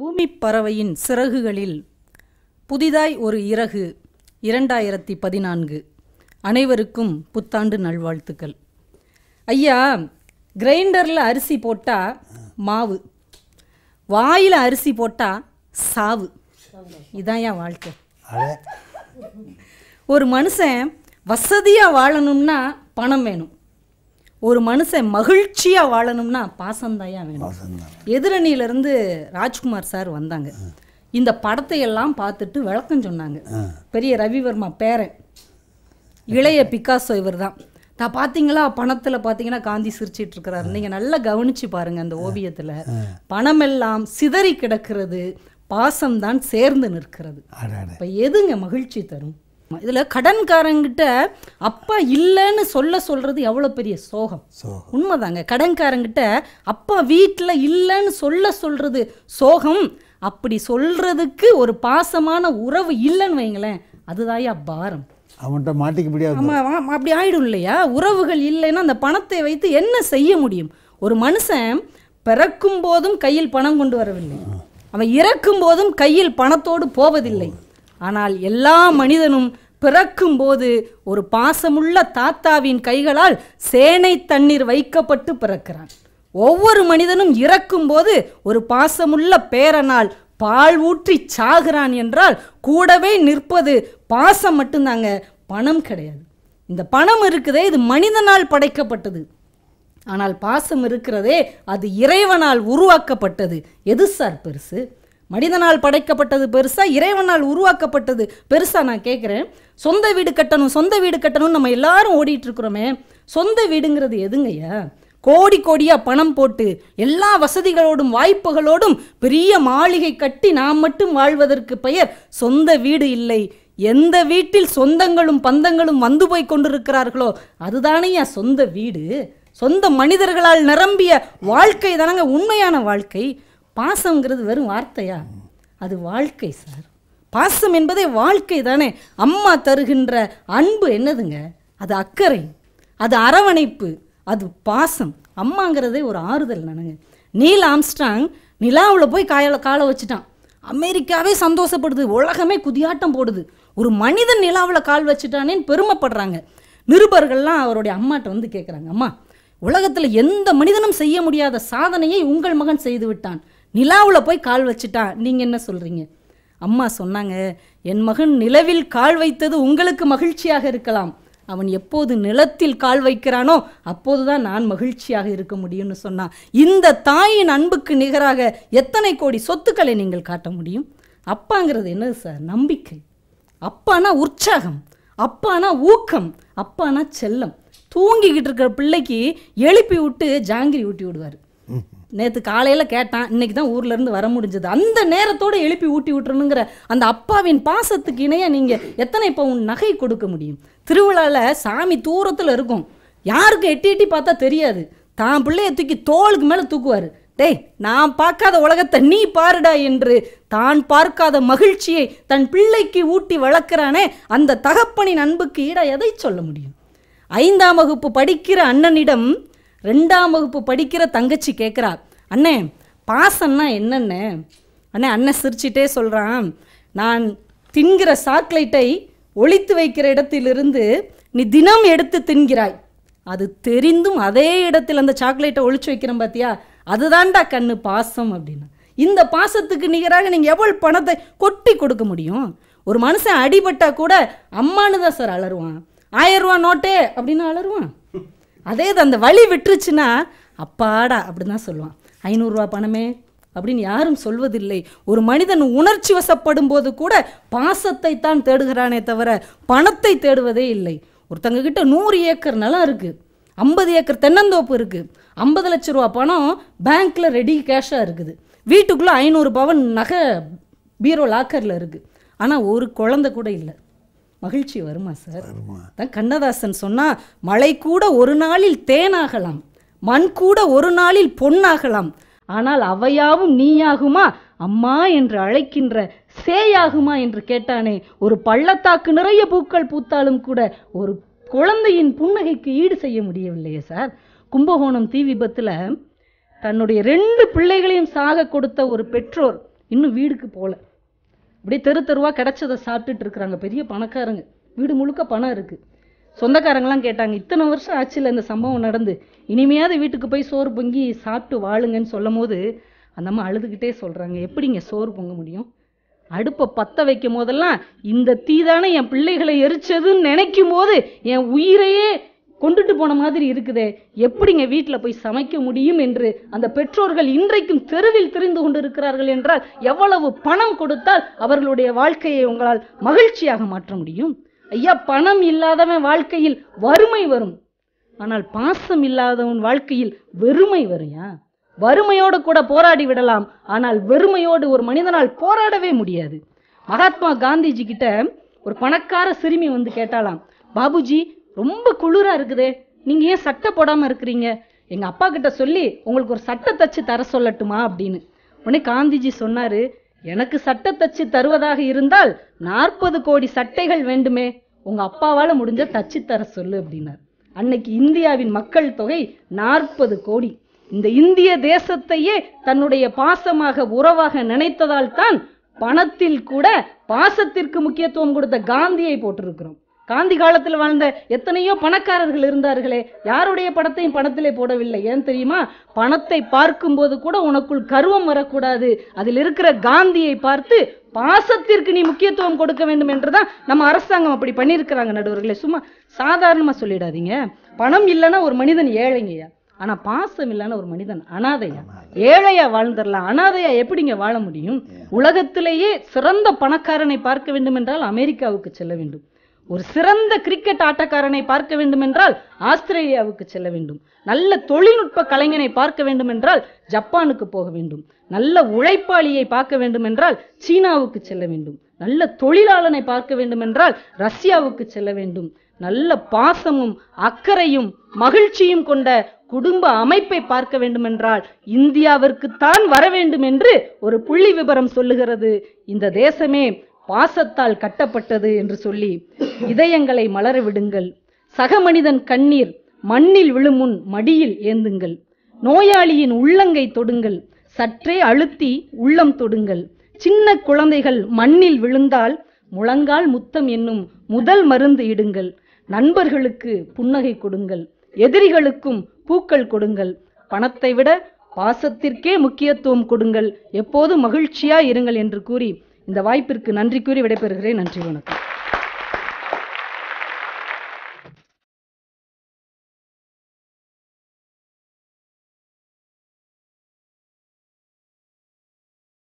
பூமி பறவையின் சிறகுகளில் புதிதாய் ஒரு இறகு 2014. அனைவருக்கும் புத்தாண்டு நல்வாழ்த்துக்கள். ஐயா, கிரைண்டரில் அரிசி போட்டால் மாவு, வாயில் அரிசி போட்டால் சாவு. இதான் என் வாழ்க்கை. ஒரு மனுஷன் வசதியாக வாழணும்னா பணம் வேணும், ஒரு மனுஷன் மகிழ்ச்சியாக வாழணும்னா பாசந்தாயா வேணும். எதிரணியிலேருந்து ராஜ்குமார் சார் வந்தாங்க. இந்த படத்தை எல்லாம் பார்த்துட்டு விளக்கம் சொன்னாங்க. பெரிய ரவிவர்மா பேரன், இளைய பிக்காசோ இவர் தான். நான் பார்த்தீங்களா, பணத்தில் பார்த்தீங்கன்னா காந்தி சிரிச்சிட்டு இருக்கிறாரு. நீங்கள் நல்லா கவனிச்சு பாருங்கள். அந்த ஓவியத்தில் பணமெல்லாம் சிதறி கிடக்கிறது, பாசம்தான் சேர்ந்து நிற்கிறது. இப்போ எதுங்க மகிழ்ச்சி தரும்? இதில் கடன்காரங்கிட்ட அப்பா இல்லைன்னு சொல்கிறது எவ்வளோ பெரிய சோகம். உண்மைதாங்க. கடன்காரங்கிட்ட அப்பா வீட்டில் இல்லைன்னு சொல்கிறது சோகம். அப்படி சொல்கிறதுக்கு ஒரு பாசமான உறவு இல்லைன்னு வைங்களேன், அதுதாயா பாரம். அவன்கிட்ட மாட்டிக்க முடியாது. ஆமாம், அப்படி ஆயிடும் இல்லையா? உறவுகள் இல்லைன்னா அந்த பணத்தை வைத்து என்ன செய்ய முடியும்? ஒரு மனுஷன் பிறக்கும் போதும் கையில் பணம் கொண்டு வரவில்லை, அவன் இறக்கும் போதும் கையில் பணத்தோடு போவதில்லை. ஆனால் எல்லா மனிதனும் பிறக்கும் போது ஒரு பாசமுள்ள தாத்தாவின் கைகளால் சேனை தண்ணீர் வைக்கப்பட்டு பிறக்கிறான். ஒவ்வொரு மனிதனும் இறக்கும் போது ஒரு பாசமுள்ள பேரனால் பால் ஊற்றி சாகிறான். என்றால் கூடவே நிற்பது பாசம் மட்டும்தாங்க, பணம் கிடையாது. இந்த பணம் இருக்குதே, இது மனிதனால் படைக்கப்பட்டது. ஆனால் பாசம் இருக்கிறதே, அது இறைவனால் உருவாக்கப்பட்டது. எது சார் பெருசு? மனிதனால் படைக்கப்பட்டது பெருசா, இறைவனால் உருவாக்கப்பட்டது பெருசா? நான் கேட்குறேன். சொந்த வீடு கட்டணும், சொந்த வீடு கட்டணும் நம்ம எல்லாரும் ஓடிட்டு இருக்கிறோமே, சொந்த வீடுங்கிறது எதுங்கய்யா? கோடி கோடியாக பணம் போட்டு எல்லா வசதிகளோடும் வாய்ப்புகளோடும் பெரிய மாளிகை கட்டி நாம் மட்டும் வாழ்வதற்கு பெயர் சொந்த வீடு இல்லை. எந்த வீட்டில் சொந்தங்களும் பந்தங்களும் வந்து போய் கொண்டிருக்கிறார்களோ அதுதானையா சொந்த வீடு. சொந்த மனிதர்களால் நிரம்பிய வாழ்க்கை தானங்க உண்மையான வாழ்க்கை. பாசங்கிறது வெறும் வார்த்தையா? அது வாழ்க்கை சார். பாசம் என்பதே வாழ்க்கை தானே. அம்மா தருகின்ற அன்பு என்னதுங்க? அது அக்கறை, அது அரவணைப்பு, அது பாசம். அம்மாங்கிறதே ஒரு ஆறுதல் தானுங்க. நீல் ஆம்ஸ்ட்ராங் நிலாவில் போய் காலை வச்சுட்டான். அமெரிக்காவே சந்தோஷப்படுது, உலகமே குதியாட்டம் போடுது. ஒரு மனிதன் நிலாவில் கால் வச்சுட்டானேன்னு பெருமைப்படுறாங்க. நிருபர்கள்லாம் அவருடைய அம்மாட்ட வந்து கேட்குறாங்க, அம்மா, உலகத்தில் எந்த மனிதனும் செய்ய முடியாத சாதனையை உங்கள் மகன் செய்து விட்டான், நிலாவில் போய் கால் வச்சுட்டான், நீங்கள் என்ன சொல்கிறீங்க? அம்மா சொன்னாங்க, என் மகன் நிலவில் கால் வைத்தது உங்களுக்கு மகிழ்ச்சியாக இருக்கலாம், அவன் எப்போது நிலத்தில் கால் வைக்கிறானோ அப்போதுதான் நான் மகிழ்ச்சியாக இருக்க முடியும்னு சொன்னான். இந்த தாயின் அன்புக்கு நிகராக எத்தனை கோடி சொத்துக்களை நீங்கள் காட்ட முடியும்? அப்பாங்கிறது என்னது சார்? நம்பிக்கை. அப்பானா உற்சாகம், அப்பானா ஊக்கம், அப்பானா செல்லம். தூங்கிக்கிட்டு இருக்கிற பிள்ளைக்கு எழுப்பி விட்டு ஜாங்கிரி ஊட்டி விடுவார். நேற்று காலையில் கேட்டான், இன்னைக்கு தான் ஊர்லேருந்து வர முடிஞ்சது. அந்த நேரத்தோடு எழுப்பி ஊட்டி விட்டுறணுங்கிற அந்த அப்பாவின் பாசத்துக்கு இணையாக நீங்கள் எத்தனை இப்போ உன் நகை கொடுக்க முடியும்? திருவிழாவில் சாமி தூரத்தில் இருக்கும், யாருக்கும் எட்டி எட்டி பார்த்தா தெரியாது. தான் பிள்ளையை தூக்கி தோளுக்கு மேலே தூக்குவார். டேய், நான் பார்க்காத உலகத்தை நீ பாருடா என்று தான் பார்க்காத மகிழ்ச்சியை தன் பிள்ளைக்கு ஊட்டி வளர்க்குறானே, அந்த தகப்பனின் அன்புக்கு ஈடா எதை சொல்ல முடியும்? 5ஆம் வகுப்பு படிக்கிற அண்ணனிடம் 2ஆம் வகுப்பு படிக்கிற தங்கச்சி கேட்குறா, அண்ணே பாசம்னா என்னண்ணே? அண்ணன் சிரிச்சிட்டே சொல்கிறான், நான் தின்கிற சாக்லேட்டை ஒளித்து வைக்கிற இடத்திலிருந்து நீ தினம் எடுத்து தின்கிறாய், அது தெரிந்தும் அதே இடத்தில் அந்த சாக்லேட்டை ஒளிச்சு வைக்கிறேன் பார்த்தியா, அதுதான்டா கண்ணு பாசம் அப்படின்னு. இந்த பாசத்துக்கு நிகராக நீங்கள் எவ்வளோ பணத்தை கொட்டி கொடுக்க முடியும்? ஒரு மனுஷன் அடிபட்டா கூட அம்மானு தான் சார் அலறுவான். 1000 ரூபா நோட்டே அப்படின்னு அலறுவான். அதே அந்த வலி விட்டுருச்சுன்னா அப்பாடா அப்படின்னு தான் சொல்லுவான். 500 ரூபா பணமே அப்படின்னு யாரும் சொல்வதில்லை. ஒரு மனிதன் உணர்ச்சி வசப்படும் போது கூட பாசத்தை தான் தேடுகிறானே தவிர பணத்தை தேடுவதே இல்லை. ஒருத்தங்க கிட்ட 100 ஏக்கர் நிலம் இருக்குது, 50 ஏக்கர் தென்னந்தோப்பு இருக்குது, 50 லட்ச ரூபா பணம் பேங்க்கில் ரெடி கேஷாக இருக்குது, வீட்டுக்குள்ளே 500 பவன் நகை பீரோ லாக்கரில் இருக்குது, ஆனால் ஒரு குழந்தை கூட இல்லை. மகிழ்ச்சி வருமா சார்? தான் கண்ணதாசன் சொன்னா, மழை கூட ஒரு நாளில் தேனாகலாம், மண் கூட ஒரு நாளில் பொன்னாகலாம், ஆனால் அவையாவும் நீயாகுமா, அம்மா என்று அழைக்கின்ற சேயாகுமா என்று கேட்டானே. ஒரு பள்ளத்தாக்கு நிறைய பூக்கள் பூத்தாலும் கூட ஒரு குழந்தையின் புன்னகைக்கு ஈடு செய்ய முடியவில்லையே சார். கும்பகோணம் தீ விபத்தில் தன்னுடைய 2 பிள்ளைகளையும் சாக கொடுத்த ஒரு பெற்றோர் இன்னும் வீடுக்கு போகல. அப்படியே தெரு தெருவாக கிடைச்சதை சாப்பிட்டுட்டு இருக்கிறாங்க. பெரிய பணக்காரங்க, வீடு முழுக்க பணம் இருக்குது. சொந்தக்காரங்களாம் கேட்டாங்க, இத்தனை வருஷம் ஆச்சுல இந்த சம்பவம் நடந்து, இனிமையாவது வீட்டுக்கு போய் சோறு பொங்கி சாப்பிட்டு வாழுங்கன்னு சொல்லும் போது அந்த அம்மா அழுதுகிட்டே சொல்கிறாங்க, எப்படிங்க சோறு பொங்க முடியும்? அடுப்பை பற்ற வைக்கும் போதெல்லாம் இந்த தீதானே என் பிள்ளைகளை எரிச்சதுன்னு நினைக்கும் போது என் உயிரையே கொண்டுட்டு போன மாதிரி இருக்குதே, எப்படிங்க வீட்டில் போய் சமைக்க முடியும் என்று அந்த பெற்றோர்கள் இன்றைக்கும் தெருவில் திரிந்து கொண்டு இருக்கிறார்கள் என்றால் எவ்வளவு பணம் கொடுத்தால் அவர்களுடைய வாழ்க்கையை உங்களால் மகிழ்ச்சியாக மாற்ற முடியும்? ஐயா, பணம் இல்லாதவன் வாழ்க்கையில் வறுமை வரும், ஆனால் பாசம் இல்லாதவன் வாழ்க்கையில் வெறுமை வரும்யா. வறுமையோடு கூட போராடி விடலாம், ஆனால் வெறுமையோடு ஒரு மனிதனால் போராடவே முடியாது. மகாத்மா காந்திஜி கிட்ட ஒரு பணக்கார சிறுமி வந்து கேட்டாலாம், பாபுஜி ரொம்ப குளிரா இருக்குதே, நீங்க ஏன் சட்டை போடாம இருக்கிறீங்க? எங்க அப்பா கிட்ட சொல்லி உங்களுக்கு ஒரு சட்டை தச்சு தர சொல்லட்டுமா அப்படின்னு. உடனே காந்திஜி சொன்னாரு, எனக்கு சட்டை தச்சு தருவதாக இருந்தால் 40 கோடி சட்டைகள் வேண்டுமே, உங்க அப்பாவால முடிஞ்ச தச்சு தர சொல்லு அப்படின்னார். அன்னைக்கு இந்தியாவின் மக்கள் தொகை 40 கோடி. இந்த இந்திய தேசத்தையே தன்னுடைய பாசமாக உறவாக நினைத்ததால் தான் பணத்தில் கூட பாசத்திற்கு முக்கியத்துவம் கொடுத்த காந்தியை போட்டிருக்கிறோம். காந்தி காலத்தில் வாழ்ந்த எத்தனையோ பணக்காரர்கள் இருந்தார்களே, யாருடைய படத்தையும் பணத்திலே போடவில்லை. ஏன் தெரியுமா? பணத்தை பார்க்கும்போது கூட உனக்குள் கர்வம் வரக்கூடாது, அதில் இருக்கிற காந்தியை பார்த்து பாசத்திற்கு நீ முக்கியத்துவம் கொடுக்க வேண்டும் என்றுதான் நம்ம அரசாங்கம் அப்படி பண்ணியிருக்கிறாங்க. நடுவர்களே, சும்மா சாதாரணமா சொல்லிடாதீங்க. பணம் இல்லைன்னா ஒரு மனிதன் ஏழைங்கய்யா, ஆனா பாசம் இல்லைன்னா ஒரு மனிதன் அனாதையா. ஏழையா வாழ்ந்துடலாம், அனாதையா எப்படிங்க வாழ முடியும்? உலகத்திலேயே சிறந்த பணக்காரனை பார்க்க வேண்டும் என்றால் அமெரிக்காவுக்கு செல்ல வேண்டும். ஒரு சிறந்த கிரிக்கெட் ஆட்டக்காரனை பார்க்க வேண்டும் என்றால் ஆஸ்திரேலியாவுக்கு செல்ல வேண்டும். நல்ல தொழில்நுட்ப கலைஞனை பார்க்க வேண்டும் என்றால் ஜப்பானுக்கு போக வேண்டும். நல்ல உழைப்பாளியை பார்க்க வேண்டும் என்றால் சீனாவுக்கு செல்ல வேண்டும். நல்ல தொழிலாளனை பார்க்க வேண்டும் என்றால் ரஷ்யாவுக்கு செல்ல வேண்டும். நல்ல பாசமும் அக்கறையும் மகிழ்ச்சியும் கொண்ட குடும்ப அமைப்பை பார்க்க வேண்டும் என்றால் இந்தியாவிற்குத்தான் வர வேண்டும் என்று ஒரு புள்ளி விபரம் சொல்லுகிறது. இந்த தேசமே பாசத்தால் கட்டப்பட்டது என்று சொல்லி இதயங்களை மலர விடுங்கள். சக மனிதன் கண்ணீர் மண்ணில் விழுமுன் மடியில் ஏந்துங்கள். நோயாளியின் உள்ளங்கை தொடுங்கள், சற்றே அழுத்தி உள்ளம் தொடுங்கள். சின்ன குழந்தைகள் மண்ணில் விழுந்தால் முழங்கால் முத்தம் என்னும் முதல் மருந்து இடுங்கள். நண்பர்களுக்கு புன்னகை கொடுங்கள், எதிரிகளுக்கும் பூக்கள் கொடுங்கள். பணத்தை விட பாசத்திற்கே முக்கியத்துவம் கொடுங்கள், எப்போதும் மகிழ்ச்சியா இருங்கள் என்று கூறி இந்த வாய்ப்பிற்கு நன்றி கூறி விடைபெறுகிறேன். நன்றி, வணக்கம்.